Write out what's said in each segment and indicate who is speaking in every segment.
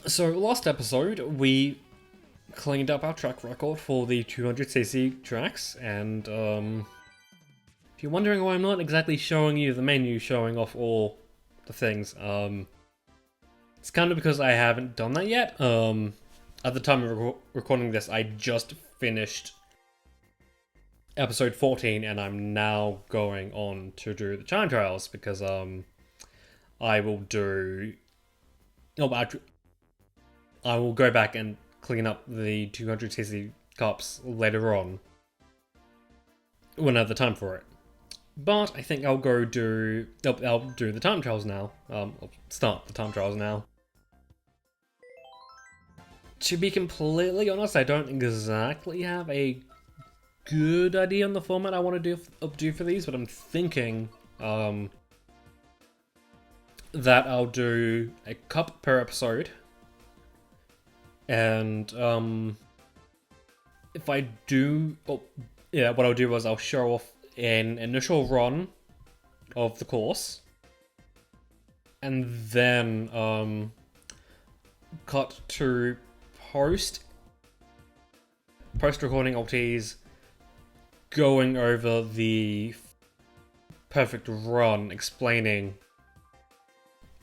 Speaker 1: So last episode, we cleaned up our track record for the 200cc tracks, and if you're wondering why I'm not exactly showing you the menu showing off all the things, it's kind of because I haven't done that yet. At the time of recording this, I just finished episode 14, and I'm now going on to do the time trials because I will do. No, I will go back and clean up the 200cc cups later on when I have the time for it. But I think I'll go do. I'll do the time trials now. I'll start the time trials now. To be completely honest, I don't exactly have a good idea on the format I want to do for these, but I'm thinking that I'll do a cup per episode, and if I do, what I'll do is I'll show off an initial run of the course, and then cut to post recording LTs going over the perfect run, explaining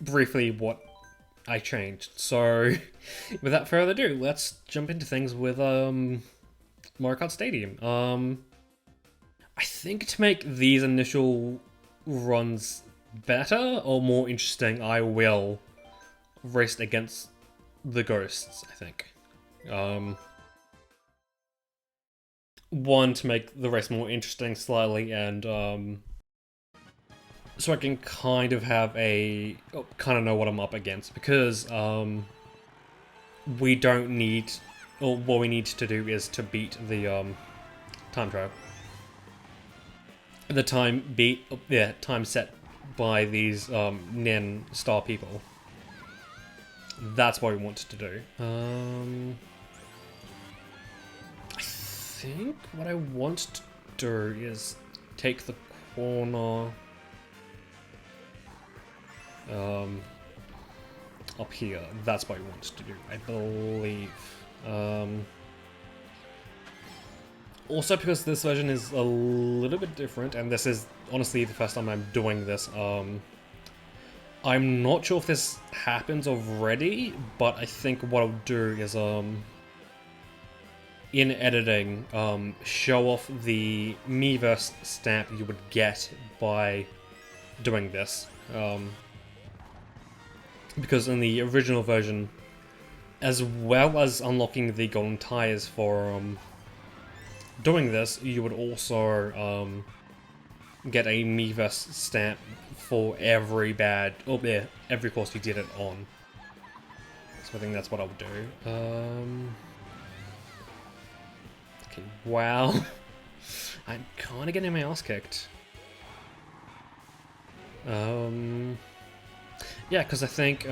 Speaker 1: briefly what I changed. So without further ado, let's jump into things with Mario Kart Stadium. I think to make these initial runs better or more interesting, I will race against the ghosts, I think. One, to make the race more interesting slightly, and so I can kind of have kind of know what I'm up against, because we don't need, or what we need to do is to beat the time trial. The time set by these Nen star people. That's what we wanted to do. I think what I want to do is take the corner up here. That's what we wanted to do, I believe. Also, because this version is a little bit different, and this is honestly the first time I'm doing this, I'm not sure if this happens already, but I think what I'll do is, in editing, show off the Miiverse stamp you would get by doing this. Because in the original version, as well as unlocking the golden tires for doing this, you would also get a Miiverse stamp for every every course you did it on. So I think that's what I'll do. Okay, wow. I'm kind of getting my ass kicked. Yeah, because I think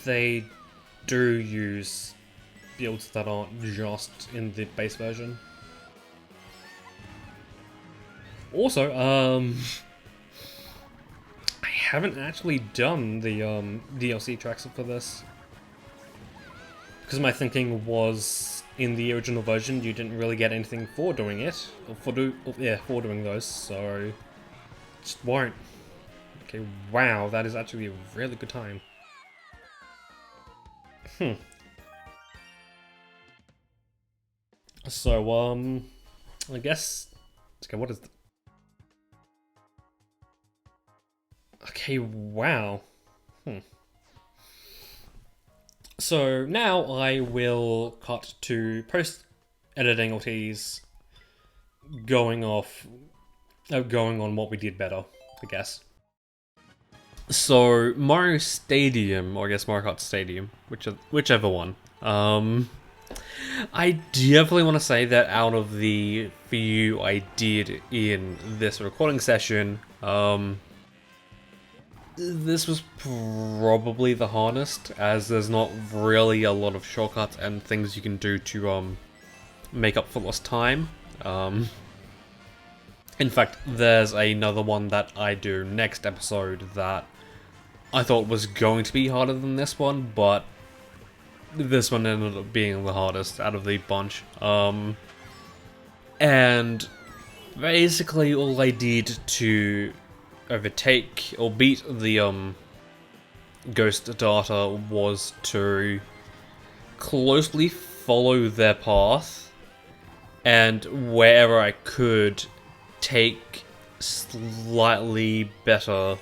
Speaker 1: they do use builds that aren't just in the base version. Also, I haven't actually done the DLC tracks for this, because my thinking was in the original version you didn't really get anything for doing it, or for doing those, so just won't. Okay, wow, that is actually a really good time. So, I guess... Okay, what is... Okay, wow. So, now I will cut to post-editing LTs going on what we did better, I guess. So, Mario Stadium, or I guess Mario Kart Stadium, whichever one. I definitely want to say that out of the few I did in this recording session, this was probably the hardest, as there's not really a lot of shortcuts and things you can do to make up for lost time. In fact, there's another one that I do next episode that I thought was going to be harder than this one, but this one ended up being the hardest out of the bunch. And basically all I did to overtake or beat the ghost data was to closely follow their path, and wherever I could take slightly better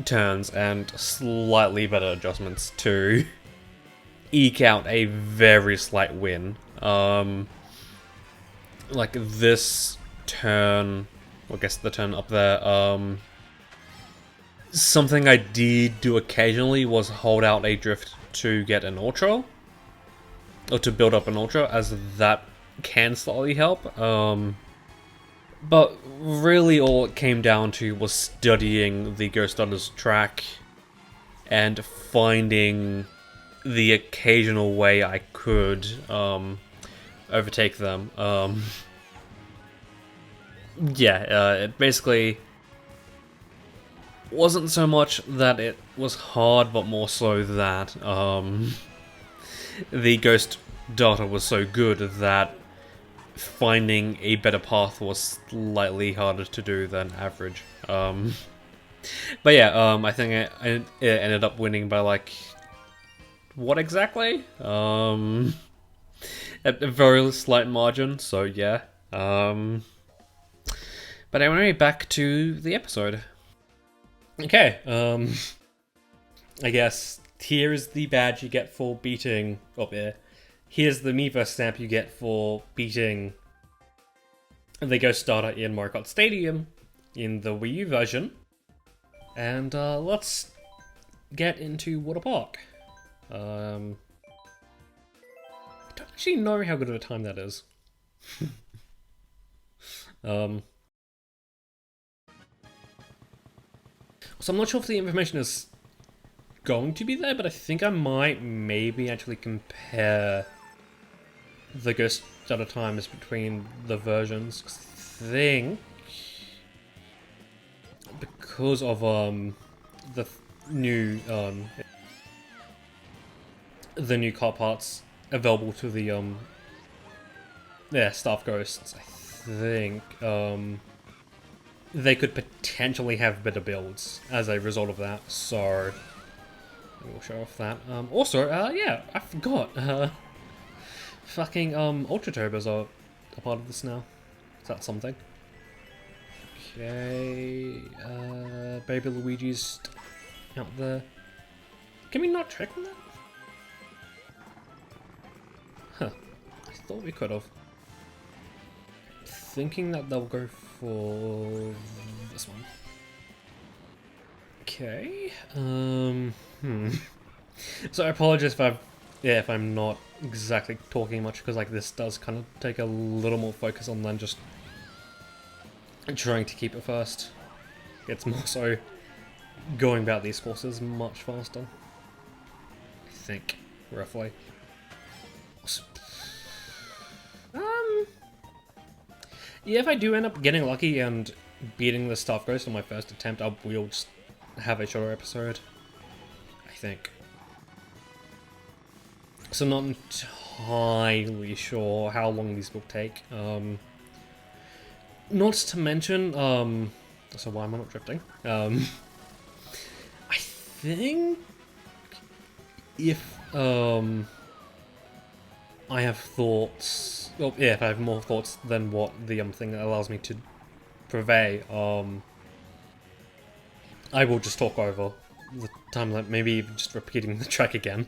Speaker 1: turns and slightly better adjustments to eke out a very slight win. Like this turn, I guess the turn up there, something I did do occasionally was hold out a drift to get an ultra, or to build up an ultra, as that can slightly help. But really all it came down to was studying the Ghost Hunters track and finding the occasional way I could overtake them. It basically wasn't so much that it was hard, but more so that the ghost data was so good that finding a better path was slightly harder to do than average. But yeah, I think it ended up winning by like, what exactly? At a very slight margin, so yeah. But anyway, back to the episode. Okay, I guess here is the badge you get for beating... Oh, yeah. Here's the Miiverse stamp you get for beating the Ghost Starter in Mario Kart Stadium in the Wii U version. And let's get into Water Park. I don't actually know how good of a time that is. So I'm not sure if the information is going to be there, but I think I might maybe actually compare the Ghost Starter times between the versions. 'Cause I think because of the new car parts available to the staff ghosts, I think they could potentially have better builds as a result of that, so we'll show off that. Also, yeah, I forgot, fucking Ultra Turbos are a part of this now. Is that something? Okay, Baby Luigi's out there. Can we not check on that? Huh, I thought we could have. Thinking that they'll go for this one. Okay. So I apologize if I'm not exactly talking much, because like this does kind of take a little more focus on than just trying to keep it first. It's more so going about these courses much faster, I think, roughly. Yeah, if I do end up getting lucky and beating the Staff Ghost on my first attempt, we'll just have a shorter episode, I think. So not entirely sure how long these will take. Not to mention, so why am I not drifting? I think if I have thoughts, well, yeah, if I have more thoughts than what the thing that allows me to purvey, I will just talk over the timeline, maybe even just repeating the track again,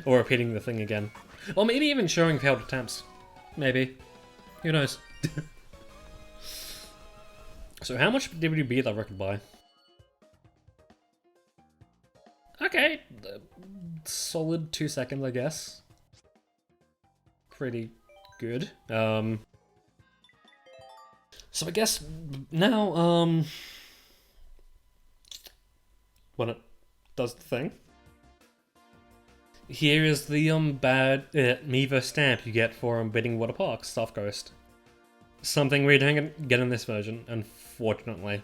Speaker 1: or repeating the thing again, or maybe even showing failed attempts, maybe, who knows. So how much did we beat that record by? Okay, solid 2 seconds, I guess. Pretty good. So I guess now, when it does the thing, here is the bad Miiverse stamp you get for beating Water Park, Staff Ghost. Something we don't get in this version, unfortunately.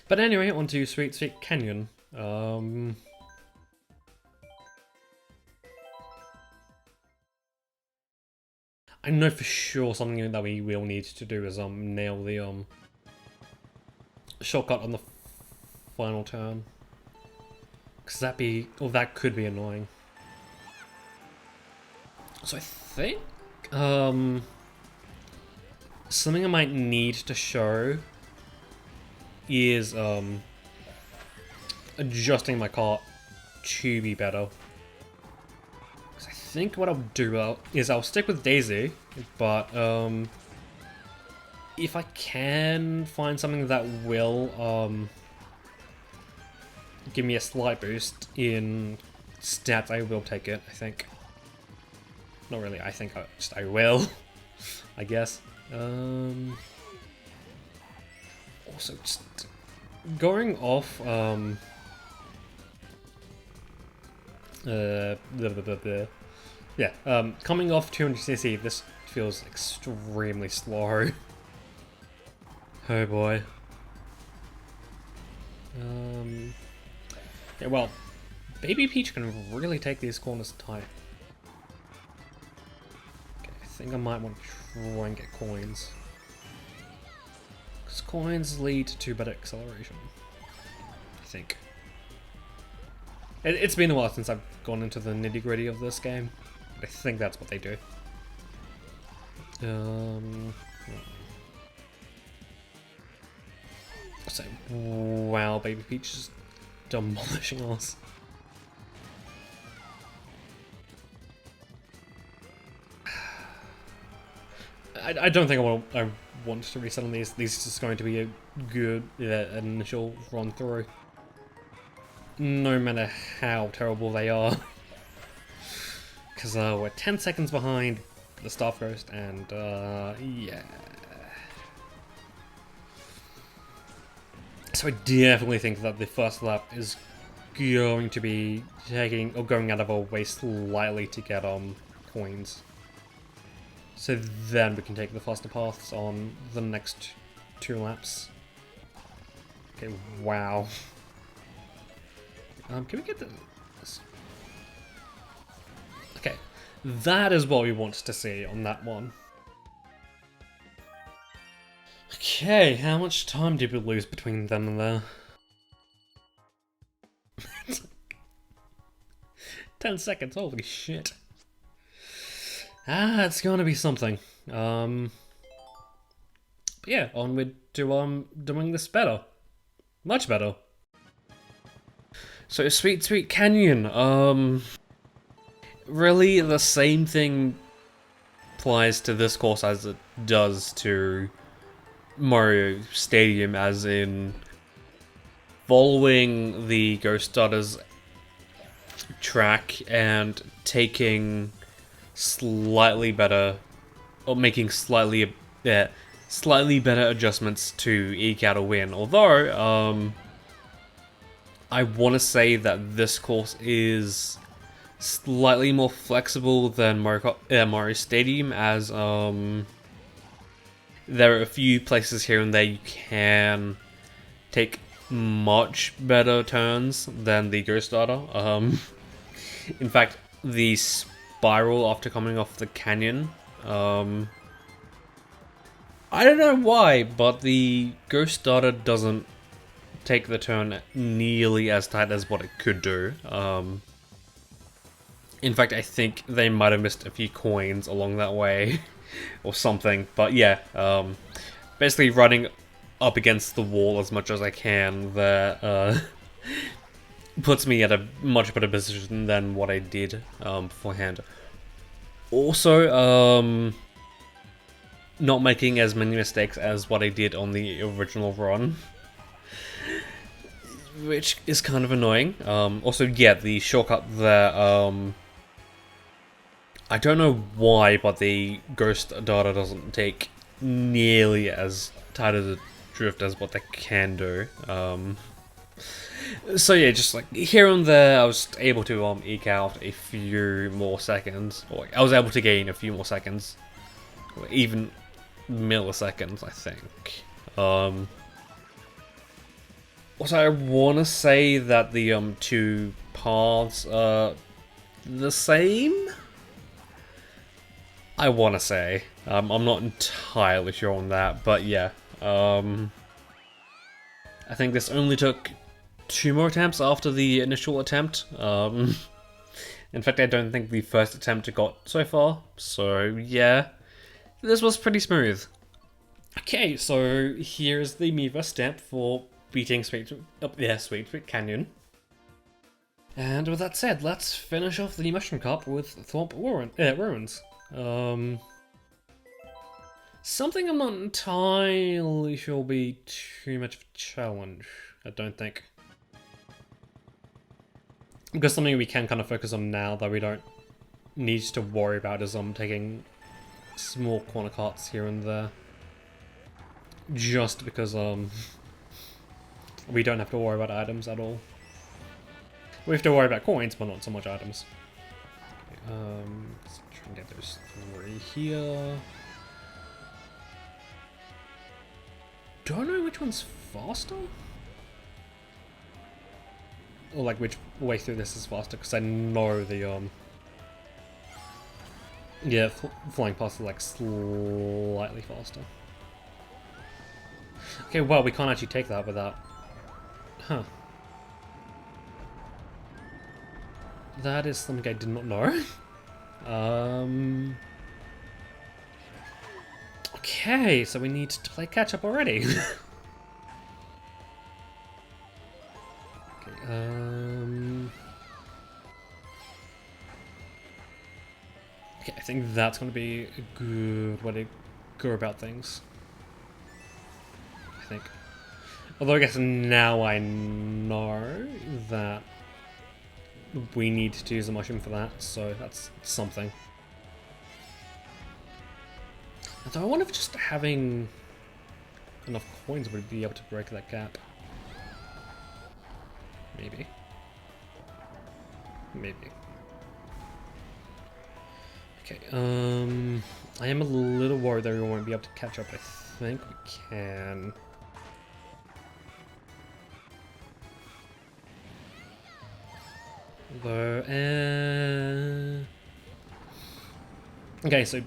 Speaker 1: But anyway, on to Sweet Sweet Canyon. I know for sure something that we will need to do is nail the shortcut on the final turn. Cause that could be annoying. So I think something I might need to show is adjusting my cart to be better. Cause I think what I'll do is I'll stick with Daisy, but if I can find something that will give me a slight boost in stats, I will take it, I think. Not really, I think I will, I guess. Also, just going off, coming off 200cc, this feels extremely slow. Oh boy. Yeah, well, Baby Peach can really take these corners tight. Okay, I think I might want to try and get coins. Because coins lead to better acceleration. I think. It's been a while since I've gone into the nitty-gritty of this game. But I think that's what they do. So, wow, Baby Peach is demolishing us. I don't think I want to reset on these. These are just going to be a good initial run through. No matter how terrible they are. Because we're 10 seconds behind the Staff Ghost, and yeah. So I definitely think that the first lap is going to be going out of our way slightly to get coins. So then we can take the faster paths on the next 2 laps. Okay, wow. Can we get this? Okay, that is what we want to see on that one. Okay, how much time did we lose between them and there? 10 seconds, holy shit. It's gonna be something. But yeah, onward to doing this better. Much better. So Sweet Sweet Canyon, really the same thing applies to this course as it does to Mario Stadium, as in following the Ghost Daughter's track and taking slightly better, or making slightly better adjustments to eke out a win. Although, I want to say that this course is slightly more flexible than Mario Stadium, as there are a few places here and there you can take much better turns than the Ghost Daughter. In fact, the spiral after coming off the canyon, I don't know why, but the Ghost Daughter doesn't take the turn nearly as tight as what it could do. In fact, I think they might have missed a few coins along that way, or something. But yeah, basically running up against the wall as much as I can, that puts me at a much better position than what I did beforehand. Also, not making as many mistakes as what I did on the original run, which is kind of annoying. Also, yeah, the shortcut there, I don't know why, but the Ghost Daughter doesn't take nearly as tight of a drift as what they can do. So yeah, just like here and there, I was able to eke out a few more seconds, or I was able to gain a few more seconds, or even milliseconds, I think. what I want to say that the two paths are the same. I want to say. I'm not entirely sure on that, but yeah. I think this only took 2 more attempts after the initial attempt. In fact, I don't think the first attempt got so far. So yeah, this was pretty smooth. Okay, so here's the Miiverse stamp for beating Sweet Canyon. And with that said, let's finish off the Mushroom Cup with Thorpe Ruins. Something I'm not entirely sure will be too much of a challenge, I don't think. Because something we can kind of focus on now that we don't need to worry about is taking small corner carts here and there. Just because we don't have to worry about items at all. We have to worry about coins, but not so much items. Let's try and get those 3 here. Don't know which one's faster? Or like which way through this is faster, because I know the yeah, flying past is like slightly faster. Okay, well, we can't actually take that without... Huh. That is something I did not know. Okay, so we need to play catch up already. Okay, okay, I think that's going to be a good way to go about things. I think. Although I guess now I know that we need to use a mushroom for that, so that's something. Although I wonder if just having enough coins would be able to break that gap. Maybe. Maybe. Okay, I am a little worried that we won't be able to catch up. I think we can. Although, okay, so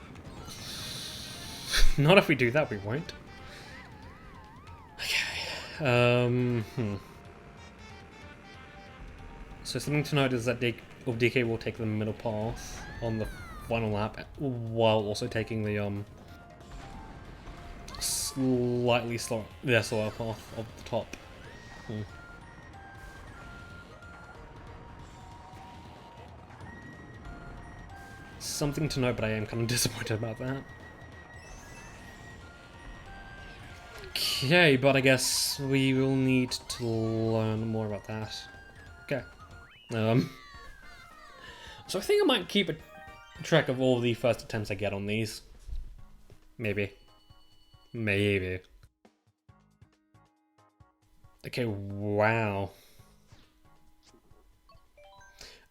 Speaker 1: not if we do that, we won't. Okay. So something to note is that DK will take the middle path on the final lap, while also taking the slightly slower path of the top. Something to note, but I am kind of disappointed about that. Okay, but I guess we will need to learn more about that. Okay. So I think I might keep a track of all the first attempts I get on these. Maybe. Maybe. Okay, wow.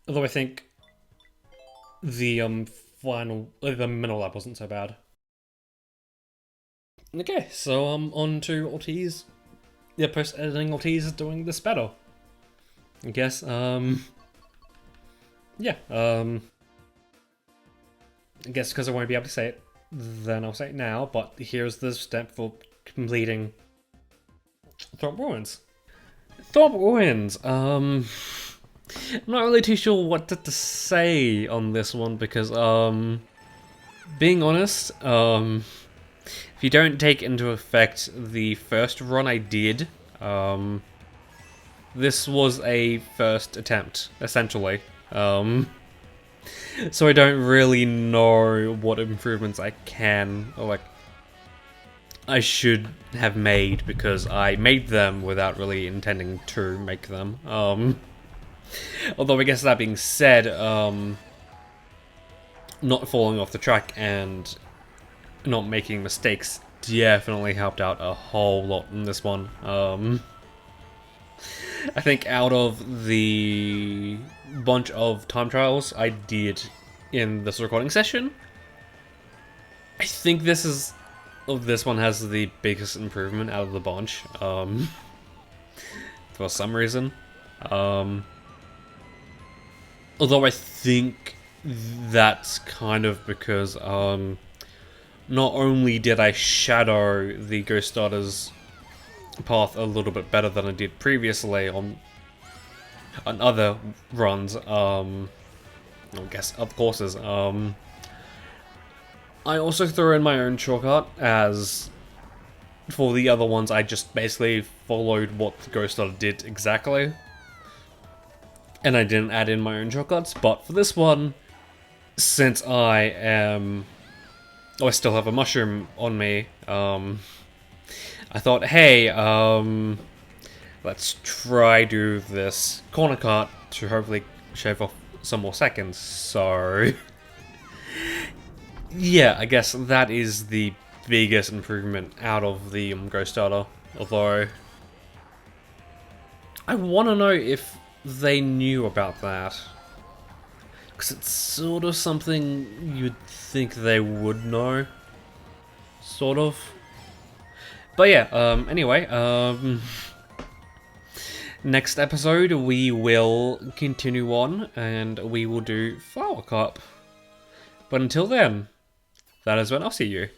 Speaker 1: Although I think the the middle lap wasn't so bad. Okay, so on to Ortiz. Yeah, post-editing Ortiz is doing this better. I guess, yeah, I guess because I won't be able to say it, then I'll say it now, but here's the step for completing Thorpe Ruins. Thorpe Ruins, I'm not really too sure what to say on this one, because, being honest, if you don't take into effect the first run I did, this was a first attempt, essentially. So I don't really know what improvements I can, or like, I should have made, because I made them without really intending to make them. Although I guess that being said, not falling off the track and not making mistakes definitely helped out a whole lot in this one. I think out of the bunch of time trials I did in this recording session, I think this one has the biggest improvement out of the bunch. for some reason. Although I think that's kind of because not only did I shadow the Ghost Starter's path a little bit better than I did previously on other runs, I guess other courses, I also threw in my own shortcut, as for the other ones I just basically followed what the Ghost Starter did exactly, and I didn't add in my own shortcuts. But for this one, since I still have a mushroom on me, I thought, hey, let's try do this corner cart to hopefully shave off some more seconds. So yeah, I guess that is the biggest improvement out of the Ghost Starter. Although I want to know if they knew about that, because it's sort of something you'd think they would know, sort of. But yeah, anyway, next episode we will continue on and we will do Flower Cup. But until then, that is when I'll see you.